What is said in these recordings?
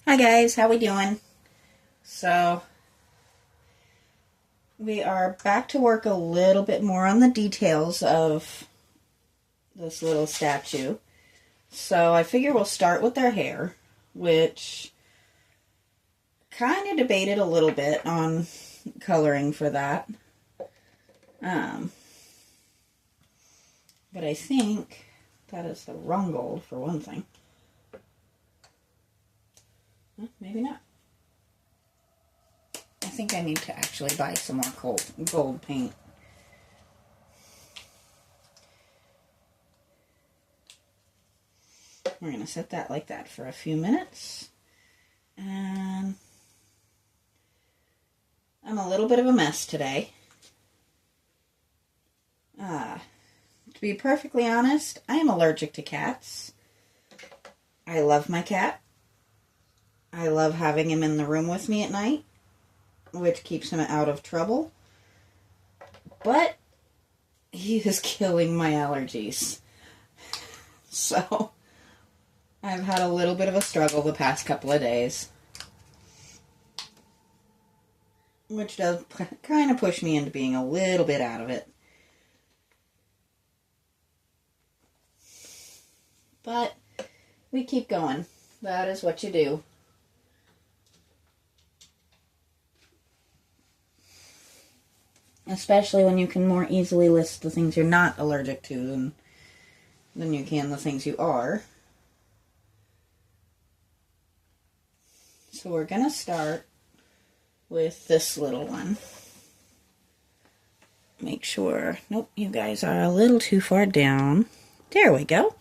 Hi guys, how we doing? So, we are back to work a little bit more on the details of this little statue. So, I figure we'll start with their hair, which kind of debated a little bit on coloring for that. Um, but I think that is the wrong gold for one thing. Maybe not. I think I need to actually buy some more gold paint. We're going to set that like that for a few minutes. And I'm a little bit of a mess today. To be perfectly honest, I am allergic to cats. I love my cat. I love having him in the room with me at night, which keeps him out of trouble. But he is killing my allergies. So I've had a little bit of a struggle the past couple of days, which does kind of push me into being a little bit out of it. But we keep going. That is what you do. Especially when you can more easily list the things you're not allergic to than you can the things you are. So we're going to start with this little one. Make sure, nope, you guys are a little too far down. There we go.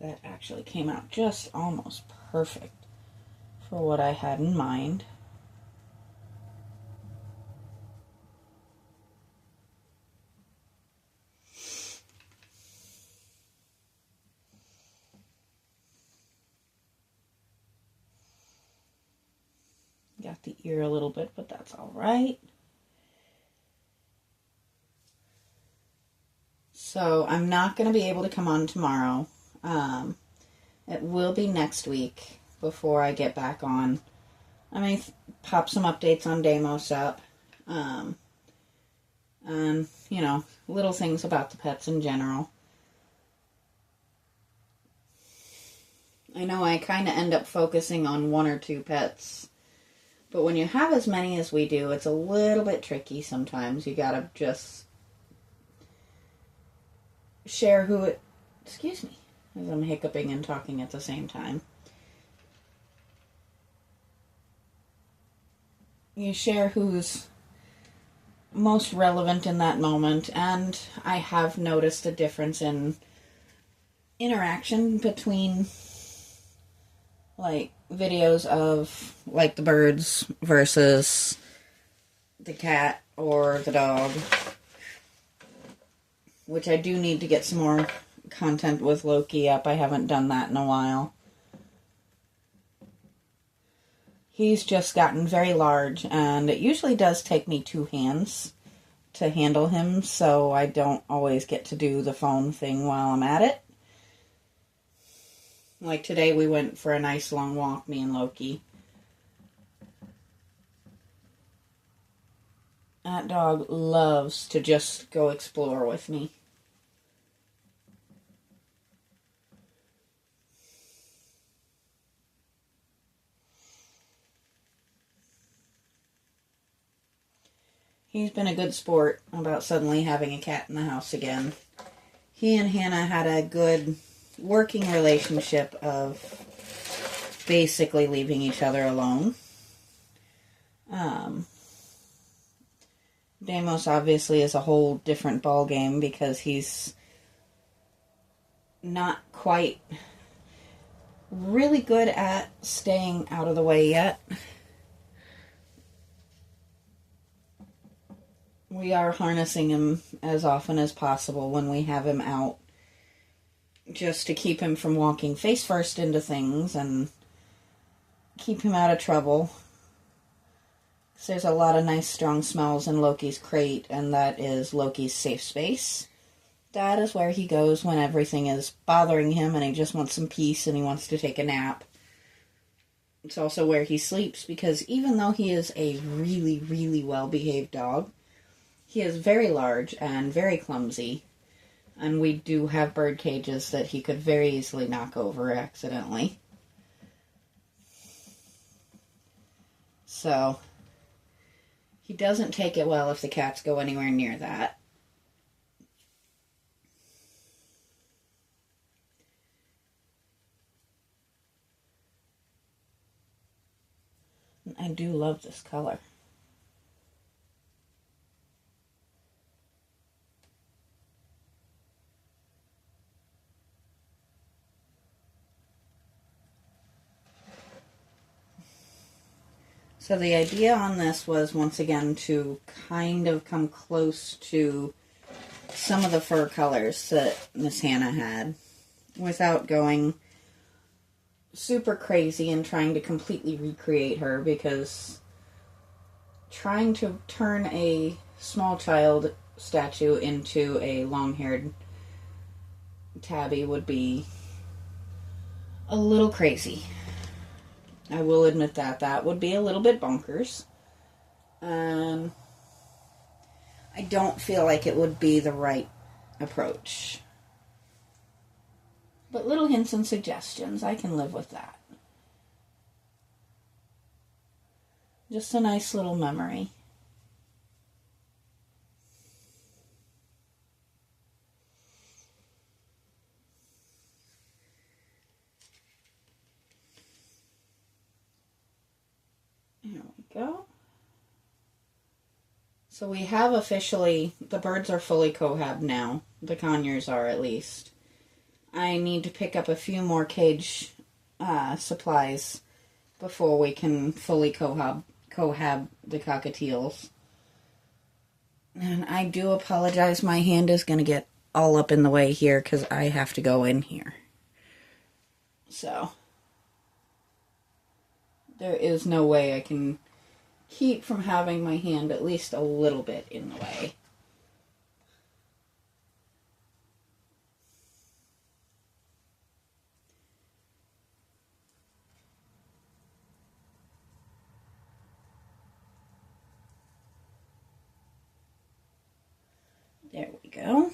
That actually came out just almost perfect for what I had in mind. Got the ear a little bit, but that's all right. So I'm not going to be able to come on tomorrow. It will be next week before I get back on. I may pop some updates on Deimos up. And, you know, little things about the pets in general. I know I kind of end up focusing on one or two pets. But when you have as many as we do, it's a little bit tricky sometimes. You gotta just share who it... Excuse me, as I'm hiccuping and talking at the same time. You share who's most relevant in that moment, and I have noticed a difference in interaction between, like, videos of, like, the birds versus the cat or the dog, which I do need to get some more content with Loki up. I haven't done that in a while. He's just gotten very large, and it usually does take me 2 hands to handle him, so I don't always get to do the phone thing while I'm at it. Like today we went for a nice long walk, me and Loki. That dog loves to just go explore with me. He's been a good sport about suddenly having a cat in the house again. He and Hannah had a good working relationship of basically leaving each other alone. Deimos obviously is a whole different ballgame because he's not quite really good at staying out of the way yet. We are harnessing him as often as possible when we have him out just to keep him from walking face first into things and keep him out of trouble. So there's a lot of nice strong smells in Loki's crate, and that is Loki's safe space. That is where he goes when everything is bothering him and he just wants some peace and he wants to take a nap. It's also where he sleeps, because even though he is a really, really well-behaved dog, he is very large and very clumsy. And we do have bird cages that he could very easily knock over accidentally. So, he doesn't take it well if the cats go anywhere near that. I do love this color. So the idea on this was, once again, to kind of come close to some of the fur colors that Miss Hannah had, without going super crazy and trying to completely recreate her, because trying to turn a small child statue into a long-haired tabby would be a little crazy. I will admit that. That would be a little bit bonkers. I don't feel like it would be the right approach. But little hints and suggestions, I can live with that. Just a nice little memory. There we go. So we have officially, the birds are fully cohabbed now. The conures are, at least. I need to pick up a few more cage supplies before we can fully cohab the cockatiels. And I do apologize, my hand is going to get all up in the way here because I have to go in here. So, there is no way I can keep from having my hand at least a little bit in the way. There we go.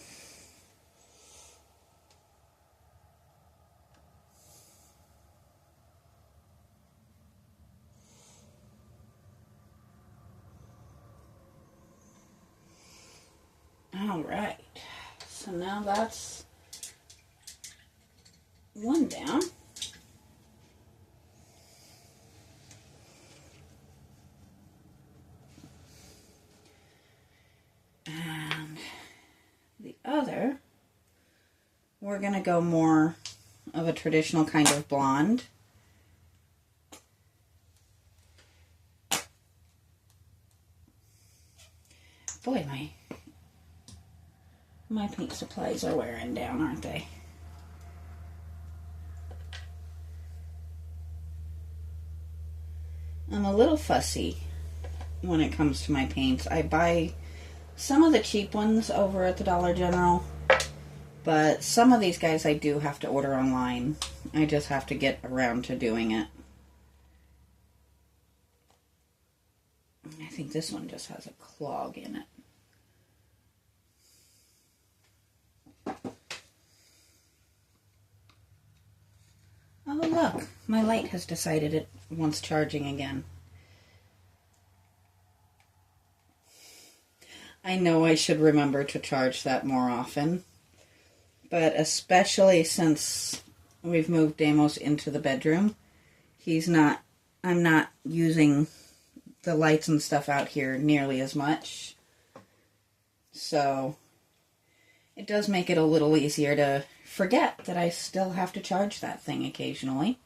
All right. So now that's one down. And the other, we're going to go more of a traditional kind of blonde. Boy, my paint supplies are wearing down, aren't they? I'm a little fussy when it comes to my paints. I buy some of the cheap ones over at the Dollar General, but some of these guys I do have to order online. I just have to get around to doing it. I think this one just has a clog in it. Oh, look, my light has decided it wants charging again. I know I should remember to charge that more often, but especially since we've moved Deimos into the bedroom, I'm not using the lights and stuff out here nearly as much. So it does make it a little easier to forget that I still have to charge that thing occasionally.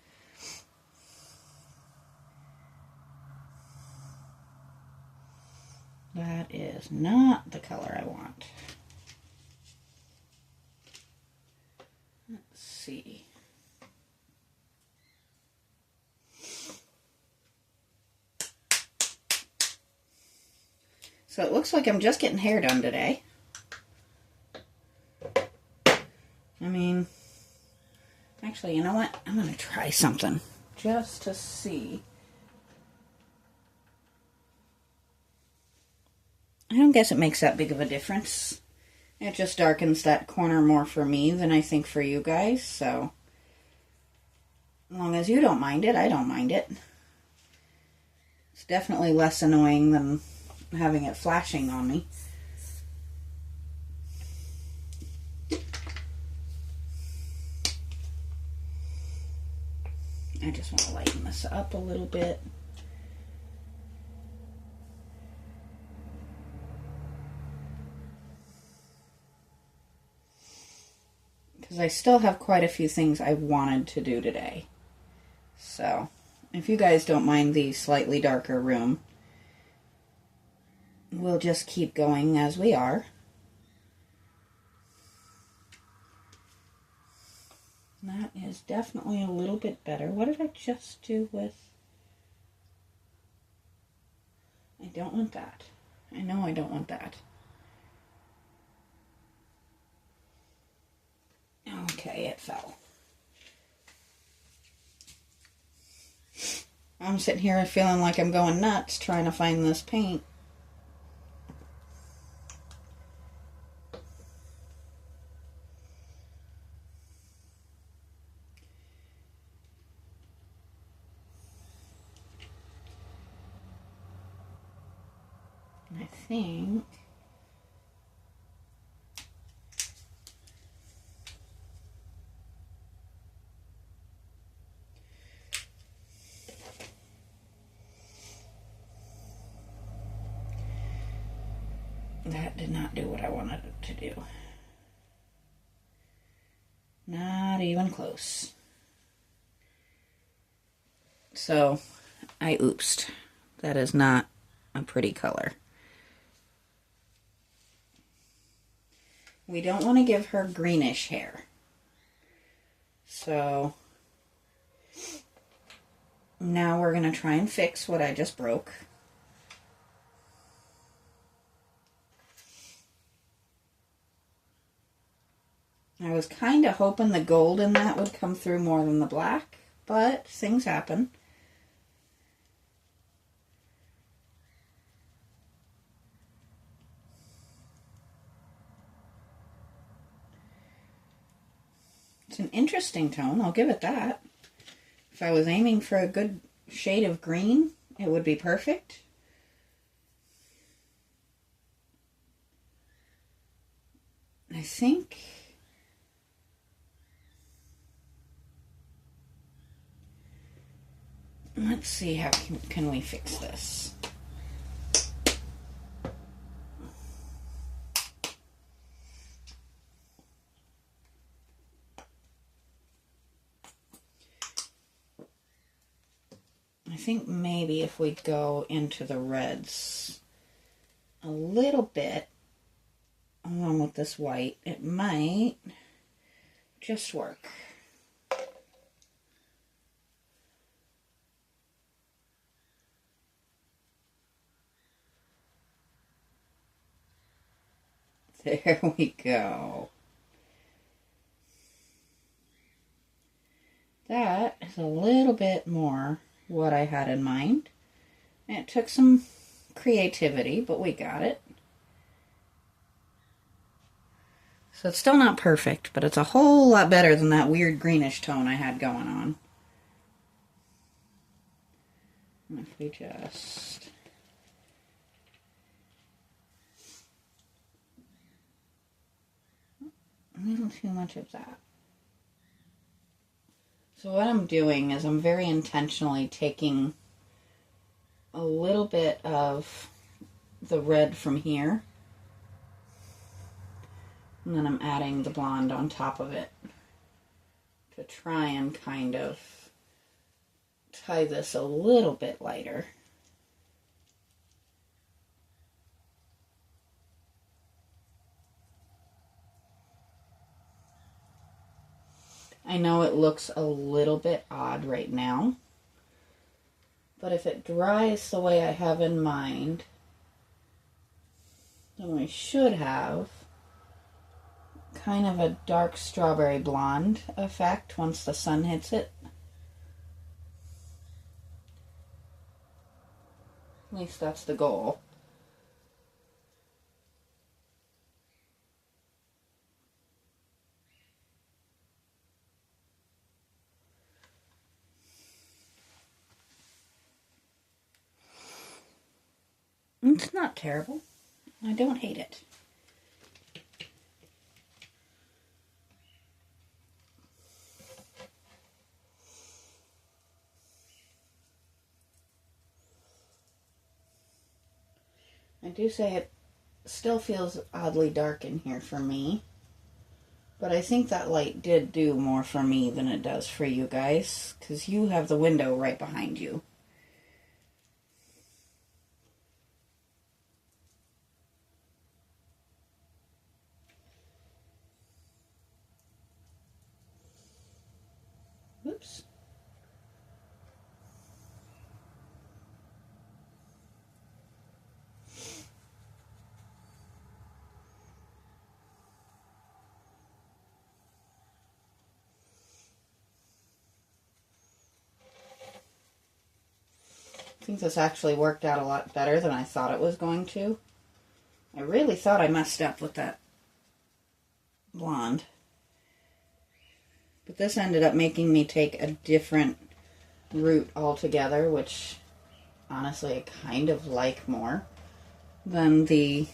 That is not the color I want. Let's see. So it looks like I'm just getting hair done today. I mean, actually, you know what? I'm going to try something just to see. I don't guess it makes that big of a difference. It just darkens that corner more for me than I think for you guys, so as long as you don't mind it, I don't mind it. It's definitely less annoying than having it flashing on me. I just want to lighten this up a little bit. Because I still have quite a few things I wanted to do today. So, if you guys don't mind the slightly darker room, we'll just keep going as we are. That is definitely a little bit better. What did I just do with... I don't want that. I know I don't want that. Okay, it fell. I'm sitting here feeling like I'm going nuts trying to find this paint. I think... that did not do what I wanted it to do. Not even close. So, I oopsed. That is not a pretty color. We don't want to give her greenish hair. So, now we're going to try and fix what I just broke. I was kind of hoping the gold in that would come through more than the black, but things happen. It's an interesting tone, I'll give it that. If I was aiming for a good shade of green, it would be perfect. I think... let's see how can we fix this. I think maybe if we go into the reds a little bit along with this white, it might just work. There we go. That is a little bit more what I had in mind. It took some creativity, but we got it. So it's still not perfect, but it's a whole lot better than that weird greenish tone I had going on. And if we just... a little too much of that. So what I'm doing is I'm very intentionally taking a little bit of the red from here, and then I'm adding the blonde on top of it to try and kind of tie this a little bit lighter. I know it looks a little bit odd right now, but if it dries the way I have in mind, then we should have kind of a dark strawberry blonde effect once the sun hits it. At least that's the goal. It's not terrible. I don't hate it. I do say it still feels oddly dark in here for me, but I think that light did do more for me than it does for you guys, because you have the window right behind you. Oops. I think this actually worked out a lot better than I thought it was going to. I really thought I messed up with that blonde. But this ended up making me take a different route altogether, which honestly I kind of like more than the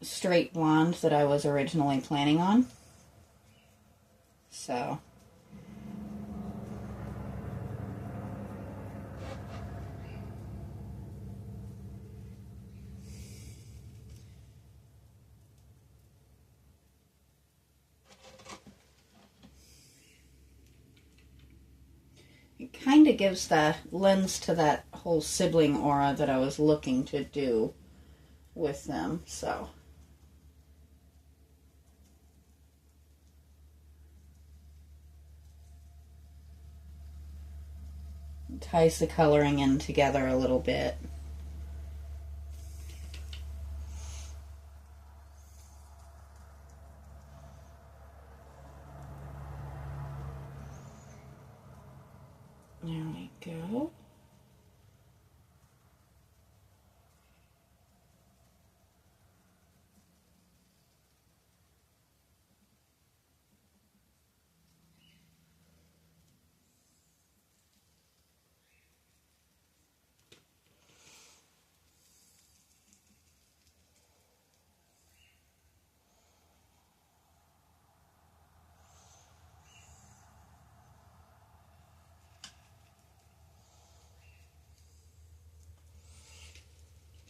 straight blonde that I was originally planning on. So it kind of gives the lens to that whole sibling aura that I was looking to do with them, so. It ties the coloring in together a little bit. There we go.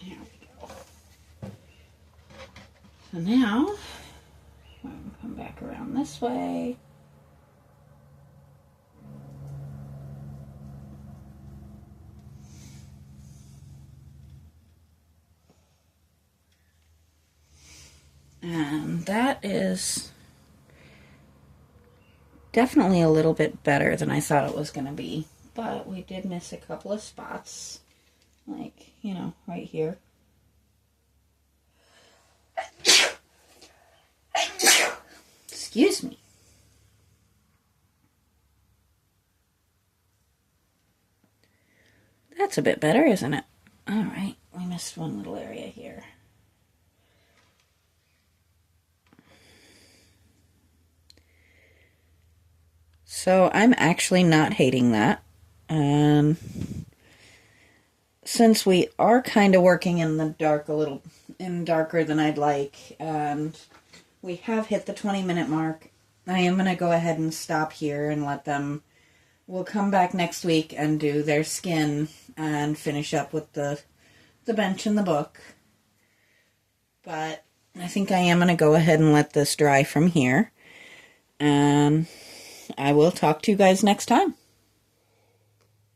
There we go. So now, I'm going to come back around this way. And that is definitely a little bit better than I thought it was going to be. But we did miss a couple of spots. Like, you know, right here. Excuse me. That's a bit better, isn't it? Alright, we missed one little area here. So I'm actually not hating that. Since we are kind of working in the dark a little, darker than I'd like, and we have hit the 20-minute mark, I am going to go ahead and stop here and let them. We'll come back next week and do their skin and finish up with the bench and the book. But I think I am going to go ahead and let this dry from here. And I will talk to you guys next time.